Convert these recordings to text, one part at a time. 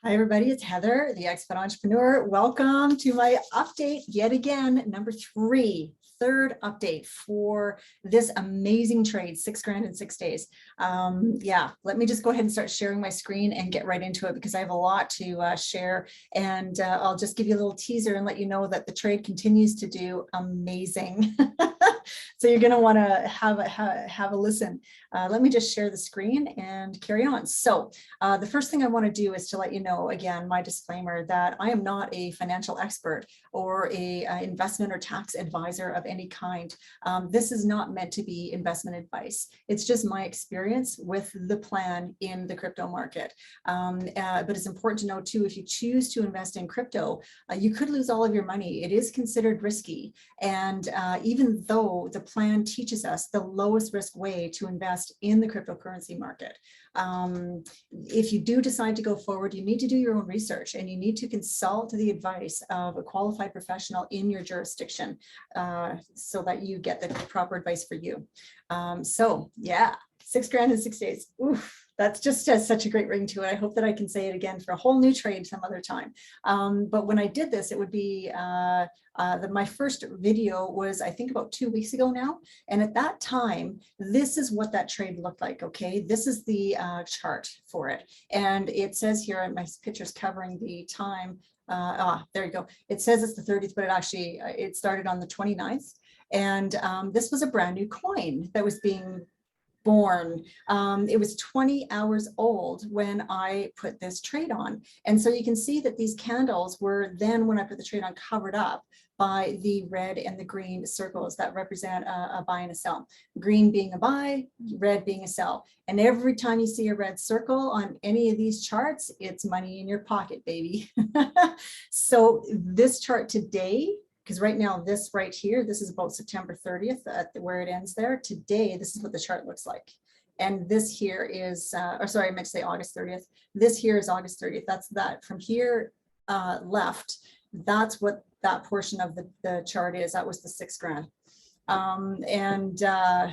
Hi, everybody. It's Heather, the Expat Entrepreneur. Welcome to my update yet again, number 3, third update for this amazing trade, $6 grand in 6 days. Yeah, let me just go ahead and start sharing my screen and get right into it because I have a lot to share. And I'll just give you a little teaser and let you know that the trade continues to do amazing. So you're going to want to have a listen. Let me just share the screen and carry on. So the first thing I want to do is to let you know, again, my disclaimer that I am not a financial expert or a investment or tax advisor of any kind. This is not meant to be investment advice. It's just my experience with the plan in the crypto market. But it's important to know too, if you choose to invest in crypto, you could lose all of your money. It is considered risky. And even though the plan teaches us the lowest risk way to invest in the cryptocurrency market, if you do decide to go forward, you need to do your own research and you need to consult the advice of a qualified professional in your jurisdiction so that you get the proper advice for you. So yeah, $6 grand in 6 days. Oof. That's just such a great ring to it. I hope that I can say it again for a whole new trade some other time. But when I did this, it would be my first video was, I think, about 2 weeks ago now. And at that time, this is what that trade looked like. Okay, this is the chart for it. And it says here, and my picture's covering the time. There you go. It says it's the 30th, but it started on the 29th. And this was a brand new coin that was being born. It was 20 hours old when I put this trade on. And so you can see that these candles were then, when I put the trade on, covered up by the red and the green circles that represent a buy and a sell. Green being a buy, red being a sell. And every time you see a red circle on any of these charts, it's money in your pocket, baby. So this chart today, because right now this right here, this is about September 30th where it ends there. Today, this is what the chart looks like. And this here is, or sorry, I meant to say August 30th. This here is August 30th. That's that from here left. That's what that portion of the chart is. That was the $6 grand.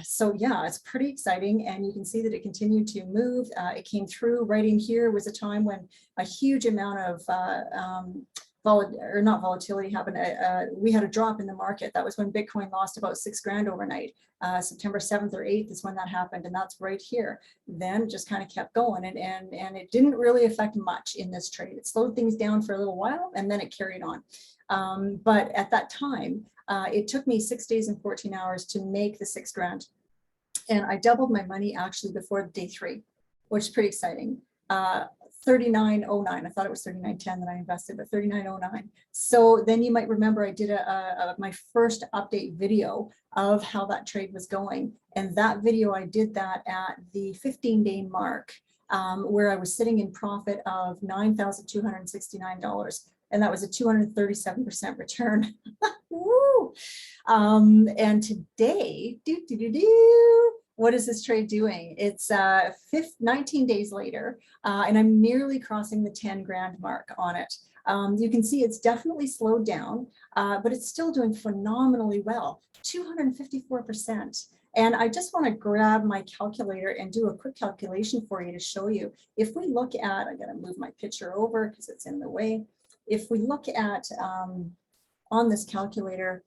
So yeah, it's pretty exciting. And you can see that it continued to move. It came through right in here was a time when a huge amount of not volatility happened. We had a drop in the market. That was when Bitcoin lost about $6 grand overnight. September 7th or 8th is when that happened. And that's right here. Then it just kind of kept going. And it didn't really affect much in this trade. It slowed things down for a little while and then it carried on. But at that time, it took me 6 days and 14 hours to make the $6 grand. And I doubled my money actually before day 3, which is pretty exciting. 39.09. I thought it was 39.10 that I invested, but 39.09. So then you might remember I did my first update video of how that trade was going. And that video, I did that at the 15-day mark, where I was sitting in profit of $9,269. And that was a 237% return. Woo! And today, what is this trade doing? It's 19 days later, and I'm nearly crossing the 10 grand mark on it. You can see it's definitely slowed down, but it's still doing phenomenally well, 254%. And I just want to grab my calculator and do a quick calculation for you to show you. If we look at, I got to move my picture over because it's in the way. If we look at on this calculator,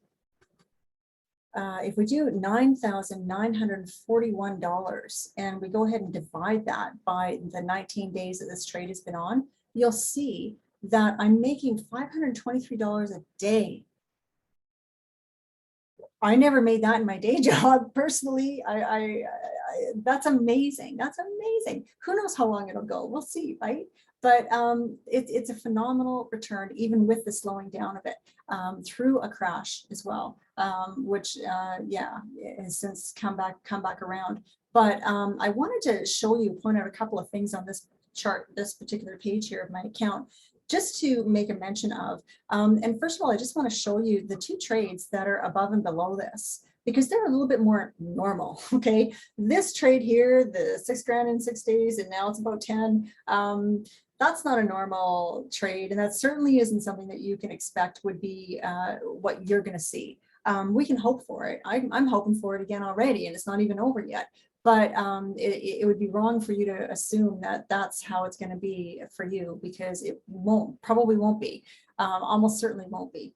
if we do $9,941 and we go ahead and divide that by the 19 days that this trade has been on, you'll see that I'm making $523 a day. I never made that in my day job personally. That's amazing. That's amazing. Who knows how long it'll go? We'll see, right? But it's a phenomenal return, even with the slowing down of it through a crash as well, which yeah, has since come back around. But I wanted to show you, point out a couple of things on this chart, this particular page here of my account, just to make a mention of. And first of all, I just want to show you the 2 trades that are above and below this, because they're a little bit more normal. Okay, this trade here, the $6 grand in 6 days, and now it's about 10. That's not a normal trade, and that certainly isn't something that you can expect would be what you're going to see. We can hope for it. I'm hoping for it again already, and it's not even over yet. But it would be wrong for you to assume that that's how it's going to be for you, because it probably won't be, almost certainly won't be.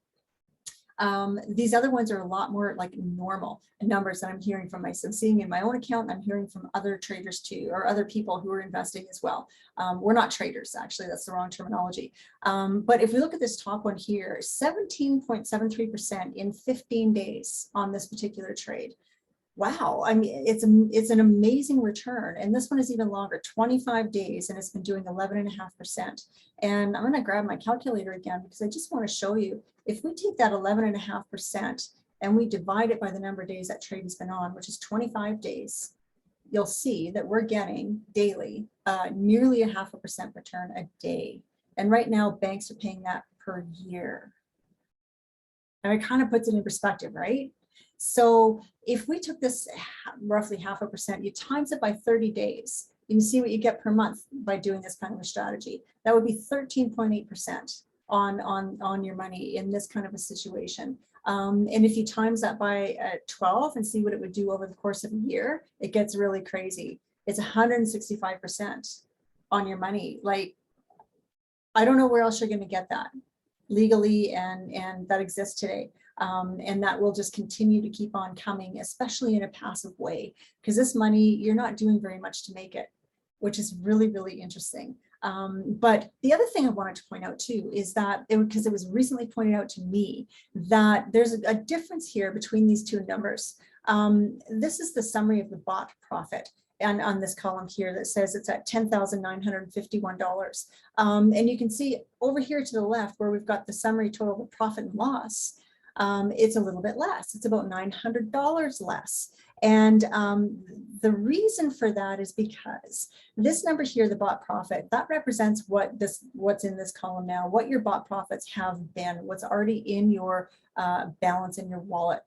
These other ones are a lot more like normal numbers that I'm hearing from myself, seeing in my own account. I'm hearing from other traders too, or other people who are investing as well. We're not traders, actually, that's the wrong terminology. But if we look at this top one here, 17.73% in 15 days on this particular trade. Wow, I mean, it's an amazing return. And this one is even longer, 25 days, and it's been doing 11.5%. And I'm going to grab my calculator again, because I just want to show you, if we take that 11.5% and we divide it by the number of days that trade has been on, which is 25 days, you'll see that we're getting daily nearly 0.5% return a day. And right now, banks are paying that per year. And it kind of puts it in perspective, right? So if we took this roughly 0.5%, you times it by 30 days, you can see what you get per month by doing this kind of a strategy. That would be 13.8% on your money in this kind of a situation. And if you times that by 12 and see what it would do over the course of a year, it gets really crazy. It's 165% on your money. Like, I don't know where else you're going to get that legally and that exists today. And that will just continue to keep on coming, especially in a passive way, because this money, you're not doing very much to make it, which is really, really interesting. But the other thing I wanted to point out too is that, because it was recently pointed out to me, that there's a difference here between these two numbers. This is the summary of the bought profit. And on this column here that says it's at $10,951. And you can see over here to the left where we've got the summary total of profit and loss, it's a little bit less. It's about $900 less. And the reason for that is because this number here, the bought profit, that represents what's in this column now, what your bought profits have been, what's already in your balance in your wallet.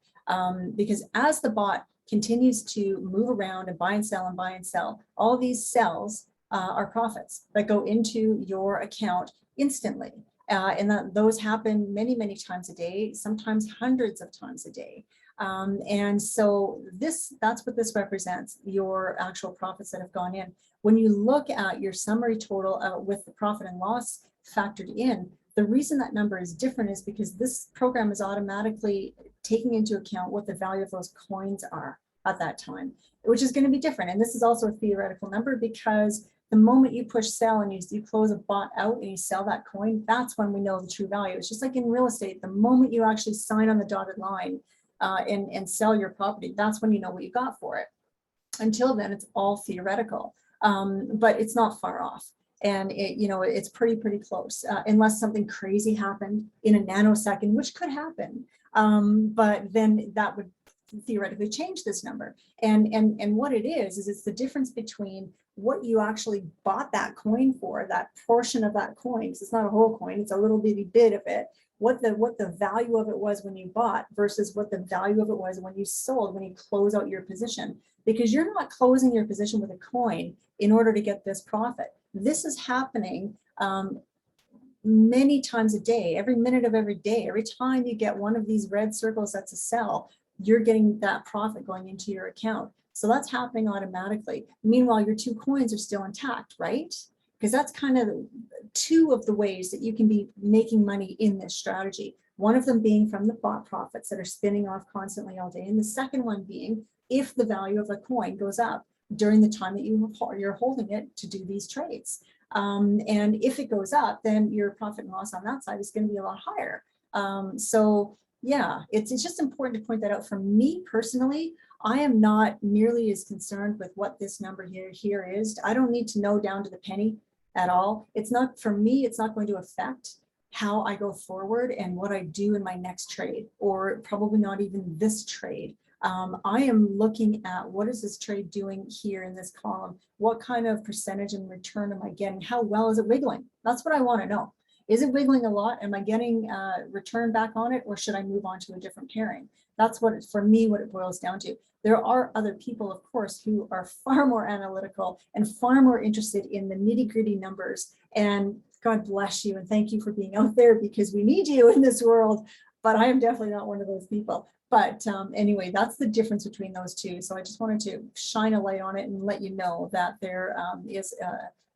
Because as the bot continues to move around and buy and sell, all these sells are profits that go into your account instantly. And those happen many, many times a day, sometimes hundreds of times a day. And so that's what this represents, your actual profits that have gone in. When you look at your summary total with the profit and loss factored in, the reason that number is different is because this program is automatically taking into account what the value of those coins are at that time, which is going to be different. And this is also a theoretical number, because the moment you push sell and you close a bot out and you sell that coin, that's when we know the true value. It's just like in real estate, the moment you actually sign on the dotted line and sell your property, that's when you know what you got for it. Until then, it's all theoretical, but it's not far off. And it's pretty close, unless something crazy happened in a nanosecond, which could happen. But then that would theoretically change this number. And what it is it's the difference between what you actually bought that coin for, that portion of that coin. It's not a whole coin, it's a little bitty bit of it. What the value of it was when you bought versus what the value of it was when you sold, when you close out your position. Because you're not closing your position with a coin in order to get this profit. This is happening many times a day, every minute of every day. Every time you get one of these red circles that's a sell, you're getting that profit going into your account. So that's happening automatically. Meanwhile, your two coins are still intact, right? Because that's kind of two of the ways that you can be making money in this strategy. One of them being from the bought profits that are spinning off constantly all day. And the second one being if the value of a coin goes up during the time that you're holding it to do these trades. And if it goes up, then your profit and loss on that side is going to be a lot higher. So yeah, it's just important to point that out. For me personally, I am not nearly as concerned with what this number here is. I don't need to know down to the penny at all. It's not, for me, it's not going to affect how I go forward and what I do in my next trade, or probably not even this trade. I am looking at what is this trade doing here in this column? What kind of percentage in return am I getting? How well is it wiggling? That's what I want to know. Is it wiggling a lot? Am I getting return back on it, or should I move on to a different pairing? That's what, for me, what it boils down to. There are other people, of course, who are far more analytical and far more interested in the nitty-gritty numbers. And God bless you and thank you for being out there, because we need you in this world. But I am definitely not one of those people. But anyway, that's the difference between those two. So I just wanted to shine a light on it and let you know that there is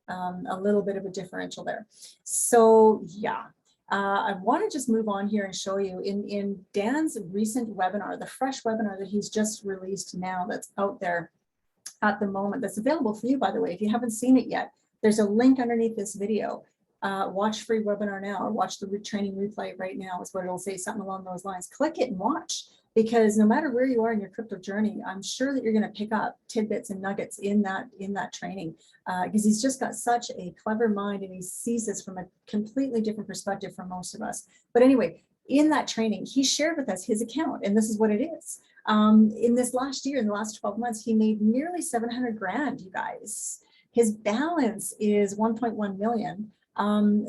a little bit of a differential there. So yeah, I want to just move on here and show you in Dan's recent webinar, the fresh webinar that he's just released now that's out there at the moment, that's available for you, by the way. If you haven't seen it yet, there's a link underneath this video. Watch free webinar now, or watch the training replay right now is what it'll say, something along those lines. Click it and watch, because no matter where you are in your crypto journey, I'm sure that you're going to pick up tidbits and nuggets in that training, because he's just got such a clever mind and he sees this from a completely different perspective from most of us. But anyway, in that training, he shared with us his account, and this is what it is. In this last year, in the last 12 months, he made nearly 700 grand, you guys. His balance is 1.1 million.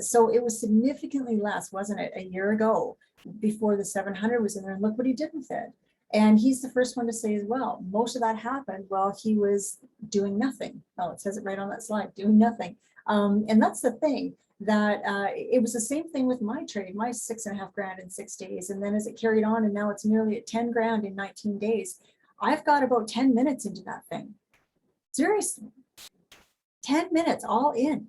So it was significantly less, wasn't it, a year ago, before the 700 was in there, and look what he did with it. And he's the first one to say as well, most of that happened while he was doing nothing. Oh, it says it right on that slide, doing nothing. And that's the thing, that it was the same thing with my trade, my 6.5 grand in 6 days. And then as it carried on, and now it's nearly at 10 grand in 19 days, I've got about 10 minutes into that thing. Seriously, 10 minutes all in.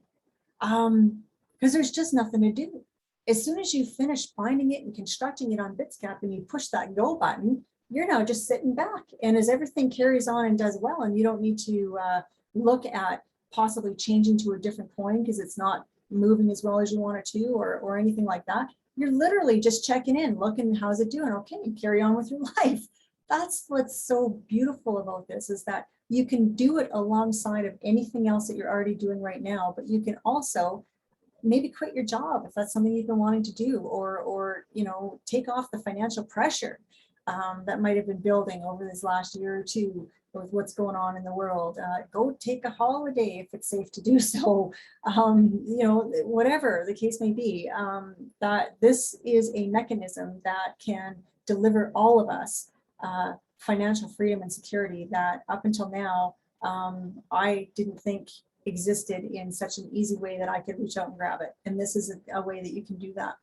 Because there's just nothing to do. As soon as you finish finding it and constructing it on Bitscap and you push that go button, you're now just sitting back. And as everything carries on and does well, and you don't need to look at possibly changing to a different coin because it's not moving as well as you want it to, or anything like that, you're literally just checking in, looking, how's it doing? Okay, carry on with your life. That's what's so beautiful about this, is that you can do it alongside of anything else that you're already doing right now, but you can also maybe quit your job if that's something you've been wanting to do, or you know, take off the financial pressure that might have been building over this last year or two with what's going on in the world. Go take a holiday if it's safe to do so. You know, whatever the case may be, that this is a mechanism that can deliver all of us financial freedom and security that up until now I didn't think existed in such an easy way that I could reach out and grab it. And this is a way that you can do that.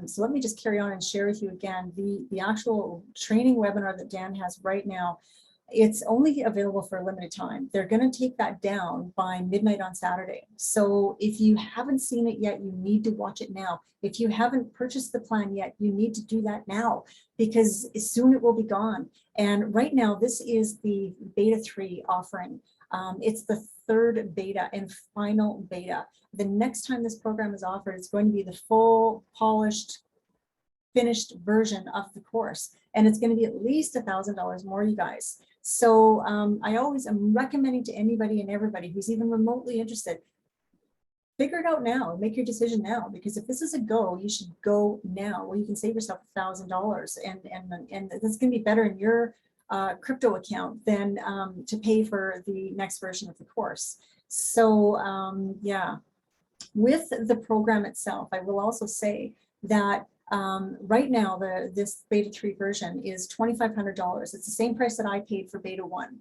So let me just carry on and share with you again the actual training webinar that Dan has right now. It's only available for a limited time. They're going to take that down by midnight on Saturday. So if you haven't seen it yet, you need to watch it now. If you haven't purchased the plan yet, you need to do that now, because soon it will be gone. And right now, this is the beta 3 offering. It's the third beta and final beta. The next time this program is offered, it's going to be the full, polished, finished version of the course. And it's going to be at least $1,000 more, you guys. So I always am recommending to anybody and everybody who's even remotely interested, figure it out now, make your decision now, because if this is a go, you should go now, where you can save yourself $1,000, and that's going to be better in your crypto account than to pay for the next version of the course. So yeah, with the program itself, I will also say that right now this beta 3 version is $2,500. It's the same price that I paid for beta 1.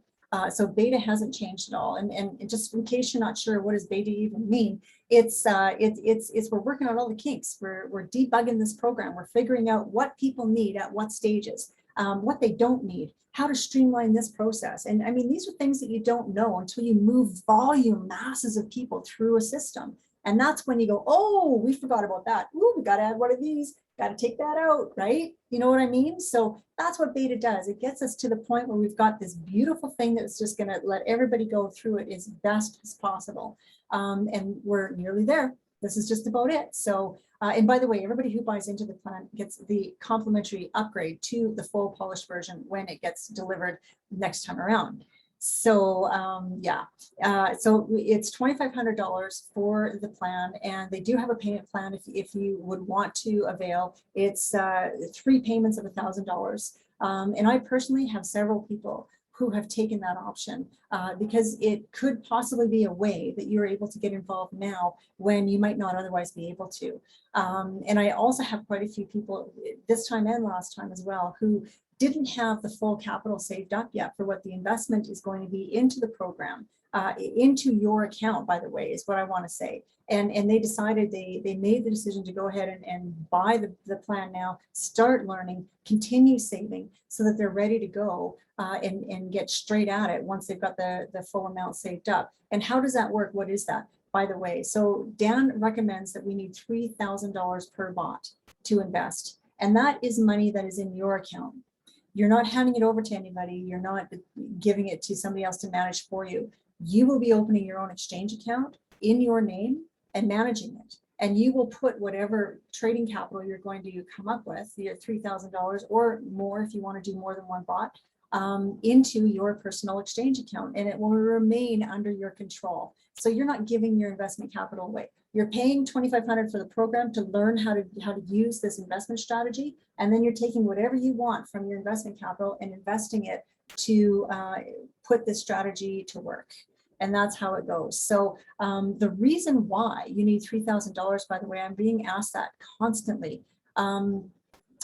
So beta hasn't changed at all. And just in case you're not sure, what does beta even mean? It's we're working on all the kinks. We're debugging this program. We're figuring out what people need at what stages, what they don't need, how to streamline this process. And I mean, these are things that you don't know until you move volume masses of people through a system. And that's when you go, oh, we forgot about that. Ooh, we got to add one of these, got to take that out, right? You know what I mean? So that's what beta does. It gets us to the point where we've got this beautiful thing that's just going to let everybody go through it as best as possible. And we're nearly there. This is just about it. So, and by the way, everybody who buys into the plan gets the complimentary upgrade to the full polished version when it gets delivered next time around. So yeah, so it's $2,500 for the plan, and they do have a payment plan if you would want to avail. It's 3 payments of $1,000, and I personally have several people who have taken that option because it could possibly be a way that you're able to get involved now when you might not otherwise be able to. And I also have quite a few people this time and last time as well who didn't have the full capital saved up yet for what the investment is going to be into the program. into your account, by the way, is what I want to say. And they decided, they made the decision to go ahead and buy the plan now, start learning, continue saving so that they're ready to go and get straight at it once they've got the full amount saved up. And how does that work? What is that, by the way? So Dan recommends that we need $3,000 per bot to invest. And that is money that is in your account. You're not handing it over to anybody. You're not giving it to somebody else to manage for you. You will be opening your own exchange account in your name and managing it. And you will put whatever trading capital you're going to come up with, your $3,000 or more if you want to do more than one bot, into your personal exchange account, and it will remain under your control. So you're not giving your investment capital away. You're paying $2,500 for the program to learn how to use this investment strategy, and then you're taking whatever you want from your investment capital and investing it to put this strategy to work. And that's how it goes. So the reason why you need $3,000, by the way, I'm being asked that constantly.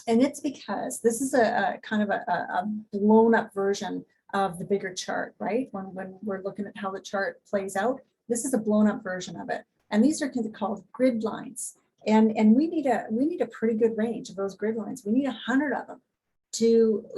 And it's because this is a kind of a blown up version of the bigger chart, right? When we're looking at how the chart plays out, this is a blown up version of it. And these are called grid lines. And we need a pretty good range of those grid lines. We need 100 of them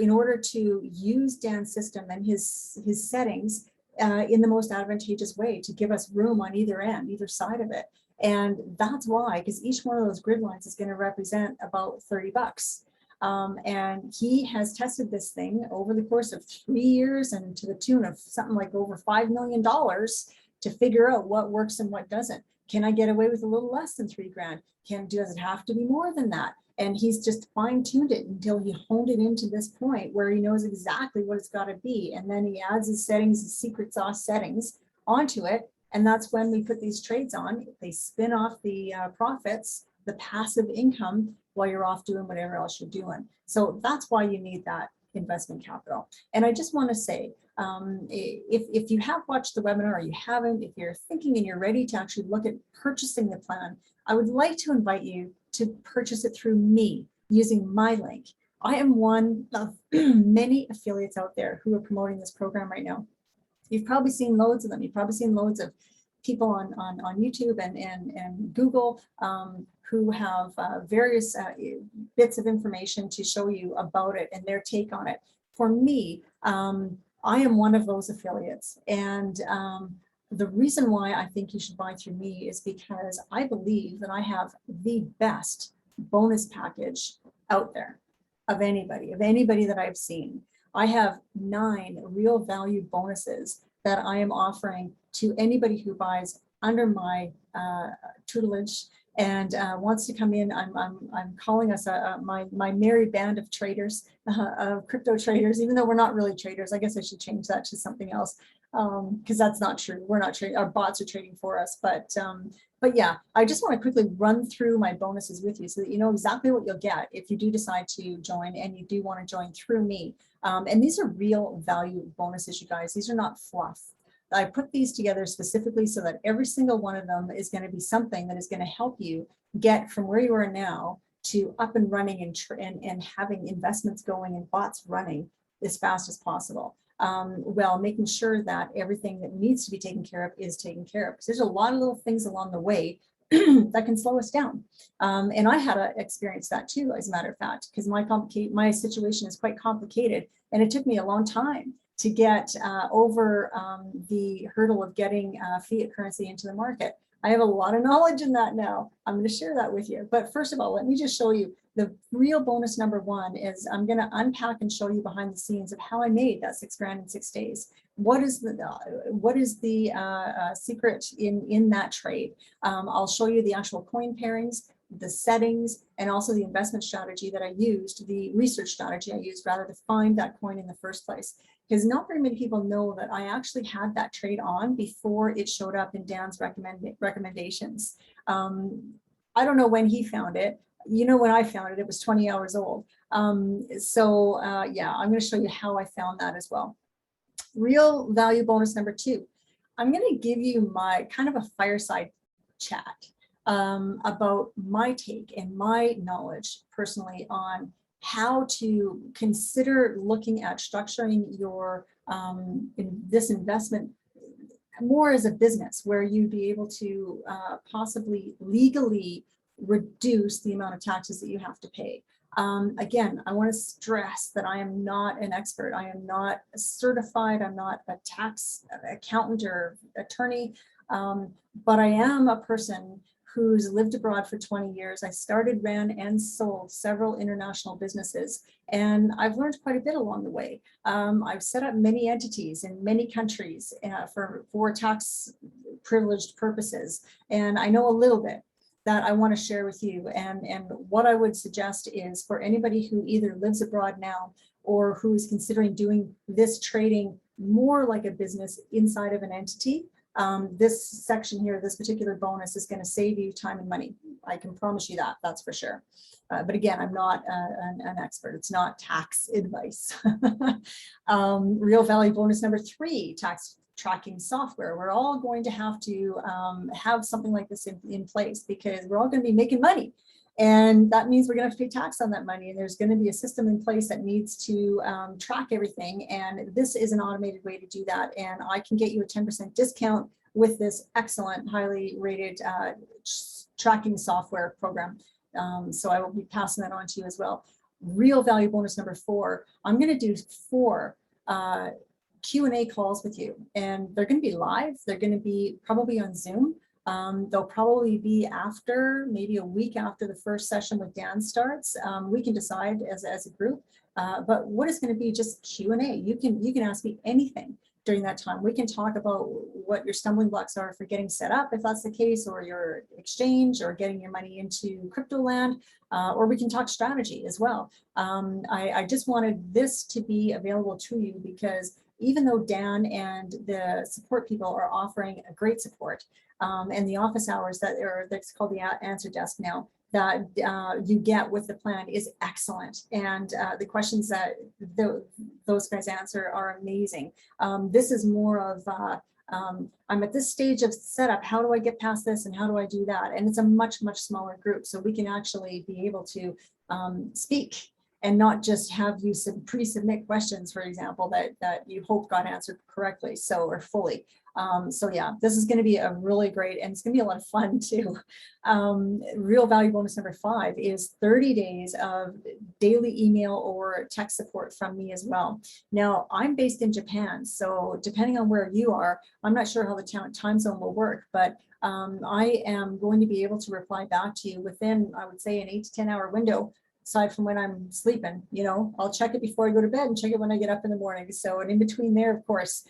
in order to use Dan's system and his settings in the most advantageous way to give us room on either end, either side of it. And that's why, because each one of those grid lines is going to represent about $30. And he has tested this thing over the course of 3 years and to the tune of something like over $5 million to figure out what works and what doesn't. Can I get away with a little less than $3 grand? Does it have to be more than that? And he's just fine-tuned it until he honed it into this point where he knows exactly what it's got to be. And then he adds his settings, his secret sauce settings onto it. And that's when we put these trades on. They spin off the profits, the passive income, while you're off doing whatever else you're doing. So that's why you need that investment capital. And I just want to say, if you have watched the webinar or you haven't, if you're thinking and you're ready to actually look at purchasing the plan, I would like to invite you to purchase it through me using my link. I am one of many affiliates out there who are promoting this program right now. You've probably seen loads of them. You've probably seen loads of people on YouTube and Google who have various bits of information to show you about it and their take on it. For me, I am one of those affiliates. And the reason why I think you should buy through me is because I believe that I have the best bonus package out there of anybody that I've seen. I have 9 real value bonuses that I am offering to anybody who buys under my tutelage and wants to come in. I'm calling us my merry band of traders, of crypto traders, even though we're not really traders. I guess I should change that to something else because that's not true. We're not trading. Our bots are trading for us. But yeah, I just want to quickly run through my bonuses with you so that you know exactly what you'll get if you do decide to join and you do want to join through me. And these are real value bonuses, you guys. These are not fluff. I put these together specifically so that every single one of them is going to be something that is going to help you get from where you are now to up and running and having investments going and bots running as fast as possible. Well, making sure that everything that needs to be taken care of is taken care of. Because there's a lot of little things along the way that can slow us down. And I had to experience that too, as a matter of fact, because my situation is quite complicated. And it took me a long time to get over the hurdle of getting fiat currency into the market. I have a lot of knowledge in that now. I'm going to share that with you. But first of all, let me just show you the real bonus number 1 is I'm going to unpack and show you behind the scenes of how I made that $6 grand in 6 days. What is the secret in that trade? I'll show you the actual coin pairings, the settings, and also the investment strategy that I used, the research strategy I used rather to find that coin in the first place. Because not very many people know that I actually had that trade on before it showed up in Dan's recommendations. I don't know when he found it. You know, when I found it, it was 20 hours old. Yeah, I'm going to show you how I found that as well. Real value bonus number 2. I'm going to give you my kind of a fireside chat about my take and my knowledge personally on how to consider looking at structuring your this investment more as a business where you'd be able to possibly legally reduce the amount of taxes that you have to pay. Again, I want to stress that I am not an expert. I am not certified. I'm not a tax accountant or attorney, but I am a person who's lived abroad for 20 years. I started, ran, and sold several international businesses, and I've learned quite a bit along the way. I've set up many entities in many countries for tax privileged purposes, and I know a little bit that I want to share with you. And what I would suggest is for anybody who either lives abroad now or who is considering doing this trading more like a business inside of an entity, this section here, this particular bonus is going to save you time and money. I can promise you that, that's for sure. But again, I'm not an expert. It's not tax advice. Real value bonus number 3, tax tracking software. We're all going to have something like this in place because we're all going to be making money. And that means we're going to have to pay tax on that money. And there's going to be a system in place that needs to track everything. And this is an automated way to do that. And I can get you a 10% discount with this excellent, highly rated tracking software program. So I will be passing that on to you as well. Real value bonus number 4. I'm going to do 4 Q&A calls with you, and they're going to be live. They're going to be probably on Zoom. They'll probably be after, maybe a week after the first session with Dan starts. We can decide as a group, but what is going to be just Q&A. You can ask me anything during that time. We can talk about what your stumbling blocks are for getting set up, if that's the case, or your exchange, or getting your money into crypto land, or we can talk strategy as well. I just wanted this to be available to you because even though Dan and the support people are offering a great support, and the office hours that's called the answer desk now, that you get with the plan is excellent. And the questions that those guys answer are amazing. This is more of, I'm at this stage of setup, how do I get past this and how do I do that? And it's a much, much smaller group. So we can actually be able to speak and not just have you pre-submit questions, for example, that you hope got answered correctly, or fully. So yeah, this is going to be a really great, and it's going to be a lot of fun too. Real value bonus number 5 is 30 days of daily email or text support from me as well. Now, I'm based in Japan, so depending on where you are, I'm not sure how the time zone will work, but I am going to be able to reply back to you within, I would say, an 8 to 10 hour window. Aside from when I'm sleeping, I'll check it before I go to bed and check it when I get up in the morning. So, and in between there, of course.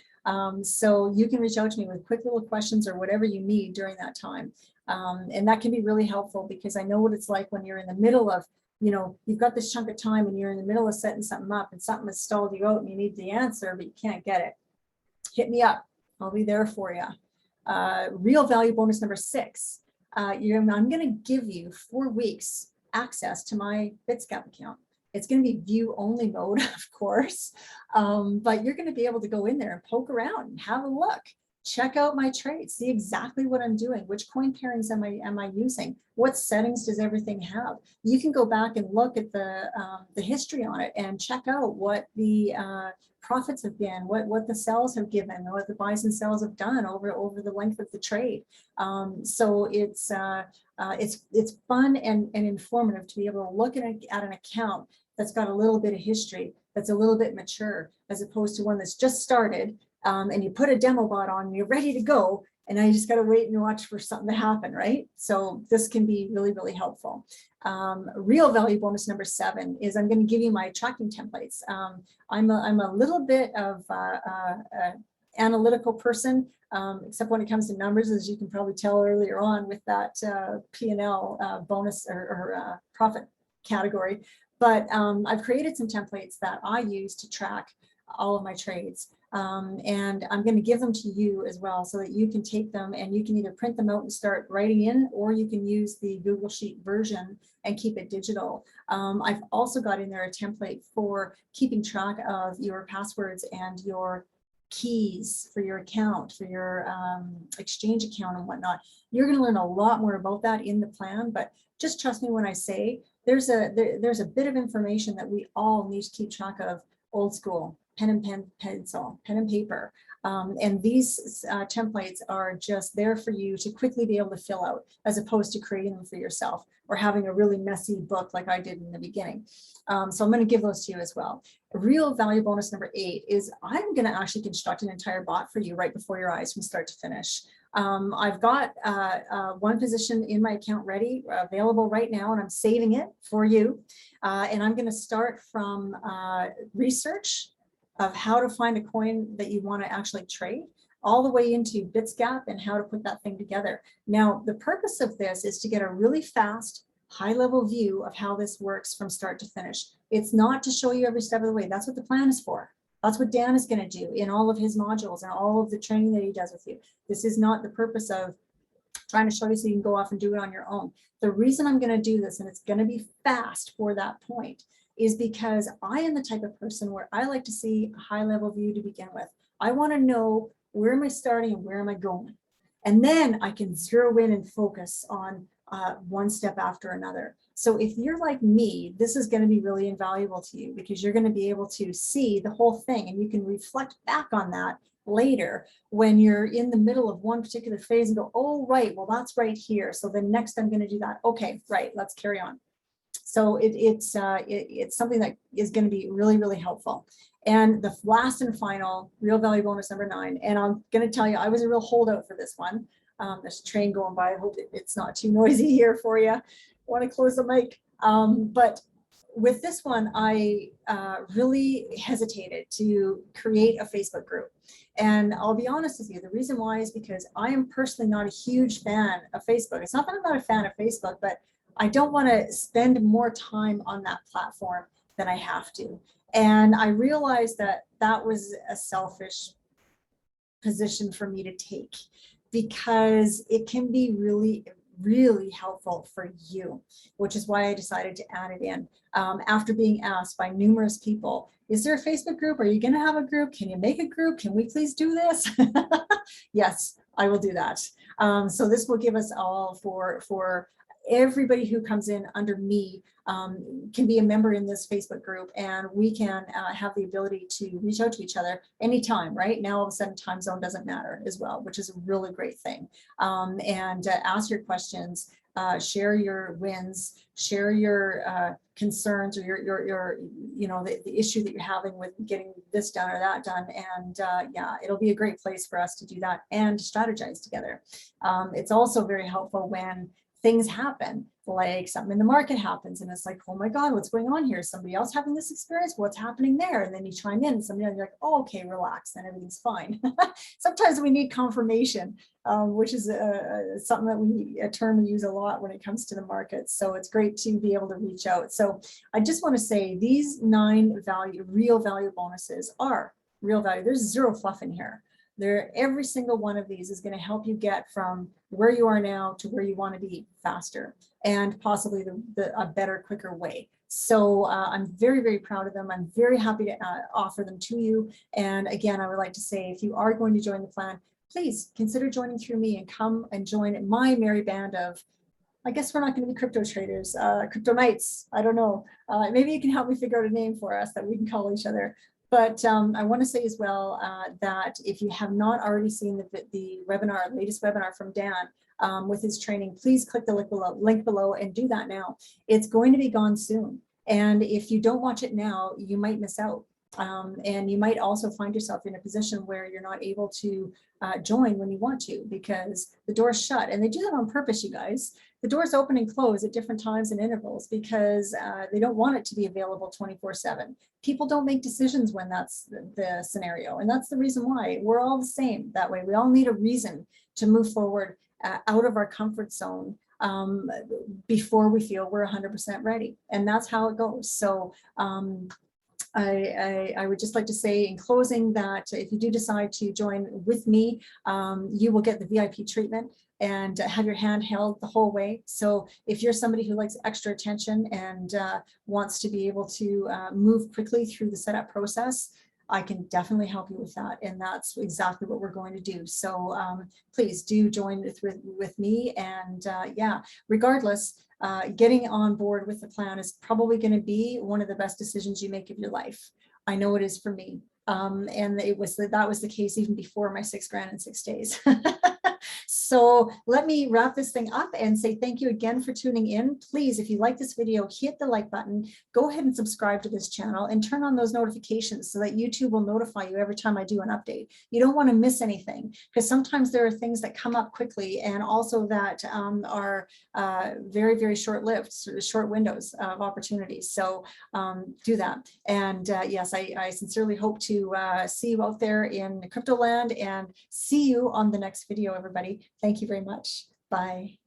So you can reach out to me with quick little questions or whatever you need during that time. And that can be really helpful because I know what it's like when you're in the middle of, you've got this chunk of time and you're in the middle of setting something up and something has stalled you out and you need the answer, but you can't get it. Hit me up. I'll be there for you. Real value bonus number 6. I'm going to give you 4 weeks access to my BitScap account. It's going to be view only mode, of course, but you're going to be able to go in there and poke around and have a look, check out my trades, see exactly what I'm doing, which coin pairings am I using, what settings does everything have. You can go back and look at the history on it and check out what the profits have been, what the sells have given, what the buys and sells have done over the length of the trade. So it's fun and informative to be able to look at an account that's got a little bit of history, that's a little bit mature, as opposed to one that's just started, and you put a demo bot on and you're ready to go, and now you just got to wait and watch for something to happen, right? So this can be really, really helpful. Real value bonus number 7 is I'm going to give you my tracking templates. I'm a little bit of analytical person, except when it comes to numbers, as you can probably tell earlier on with that P&L bonus or profit category. But I've created some templates that I use to track all of my trades. And I'm going to give them to you as well so that you can take them and you can either print them out and start writing in, or you can use the Google Sheet version and keep it digital. I've also got in there a template for keeping track of your passwords and your keys for your account, for your exchange account and whatnot. You're going to learn a lot more about that in the plan, but just trust me when I say there's a bit of information that we all need to keep track of old school. pen and pencil, pen and paper. And these templates are just there for you to quickly be able to fill out, as opposed to creating them for yourself or having a really messy book like I did in the beginning. So I'm going to give those to you as well. Real value bonus number 8 is I'm going to actually construct an entire bot for you right before your eyes from start to finish. I've got one position in my account ready, available right now, and I'm saving it for you. And I'm going to start from research of how to find a coin that you want to actually trade, all the way into BitsGap and how to put that thing together. Now, the purpose of this is to get a really fast, high-level view of how this works from start to finish. It's not to show you every step of the way. That's what the plan is for. That's what Dan is going to do in all of his modules and all of the training that he does with you. This is not the purpose of trying to show you so you can go off and do it on your own. The reason I'm going to do this, and it's going to be fast for that point, is because I am the type of person where I like to see a high-level view to begin with. I want to know where am I starting and where am I going? And then I can zero in and focus on one step after another. So if you're like me, this is going to be really invaluable to you, because you're going to be able to see the whole thing, and you can reflect back on that later when you're in the middle of one particular phase and go, oh, right, well, that's right here. So then next I'm going to do that. Okay, right, let's carry on. So it's something that is going to be really, really helpful. And the last and final real value bonus number 9, and I'm going to tell you, I was a real holdout for this one. There's a train going by. I hope it's not too noisy here for you. I want to close the mic. But with this one, I really hesitated to create a Facebook group. And I'll be honest with you, the reason why is because I am personally not a huge fan of Facebook. It's not that I'm not a fan of Facebook, but I don't want to spend more time on that platform than I have to. And I realized that that was a selfish position for me to take, because it can be really, really helpful for you, which is why I decided to add it in. After being asked by numerous people, is there a Facebook group? Are you going to have a group? Can you make a group? Can we please do this? Yes, I will do that. So this will give us all for everybody who comes in under me can be a member in this Facebook group, and we can have the ability to reach out to each other anytime. Right now, all of a sudden, time zone doesn't matter as well, which is a really great thing. And ask your questions, share your wins, share your concerns, or your the issue that you're having with getting this done or that done. And yeah, it'll be a great place for us to do that and strategize together. It's also very helpful when things happen, like something in the market happens, and it's like, oh my God, what's going on here? Is somebody else having this experience? What's happening there? And then you chime in, and somebody else, you're like, oh, okay, relax, then everything's fine. Sometimes we need confirmation, which is something that a term we use a lot when it comes to the market. So it's great to be able to reach out. So I just want to say these 9 real value bonuses are real value. There's zero fluff in here. Every single one of these is going to help you get from where you are now to where you want to be faster, and possibly a better, quicker way. So I'm very, very proud of them. I'm very happy to offer them to you. And again, I would like to say, if you are going to join the plan, please consider joining through me and come and join my merry band of, I guess we're not going to be crypto traders, crypto knights. I don't know. Maybe you can help me figure out a name for us that we can call each other. But I want to say as well that if you have not already seen the webinar, latest webinar from Dan with his training, please click the link below and do that now. It's going to be gone soon. And if you don't watch it now, you might miss out. And you might also find yourself in a position where you're not able to join when you want to, because the door's shut. And they do that on purpose, you guys. The doors open and close at different times and intervals because they don't want it to be available 24/7. People don't make decisions when that's the scenario. And that's the reason why we're all the same that way. We all need a reason to move forward out of our comfort zone before we feel we're 100% ready. And that's how it goes. So I would just like to say in closing that if you do decide to join with me, you will get the VIP treatment and have your hand held the whole way. So if you're somebody who likes extra attention and wants to be able to move quickly through the setup process, I can definitely help you with that. And that's exactly what we're going to do. So please do join with me. And yeah, regardless, getting on board with the plan is probably going to be one of the best decisions you make of your life. I know it is for me. And that was the case even before my 6 grand in 6 days. So let me wrap this thing up and say thank you again for tuning in. Please, if you like this video, hit the like button, go ahead and subscribe to this channel and turn on those notifications so that YouTube will notify you every time I do an update. You don't want to miss anything, because sometimes there are things that come up quickly and also that are very, very short-lived, short windows of opportunities. So do that. And yes, I sincerely hope to see you out there in crypto land, and see you on the next video, everybody. Thank you very much. Bye.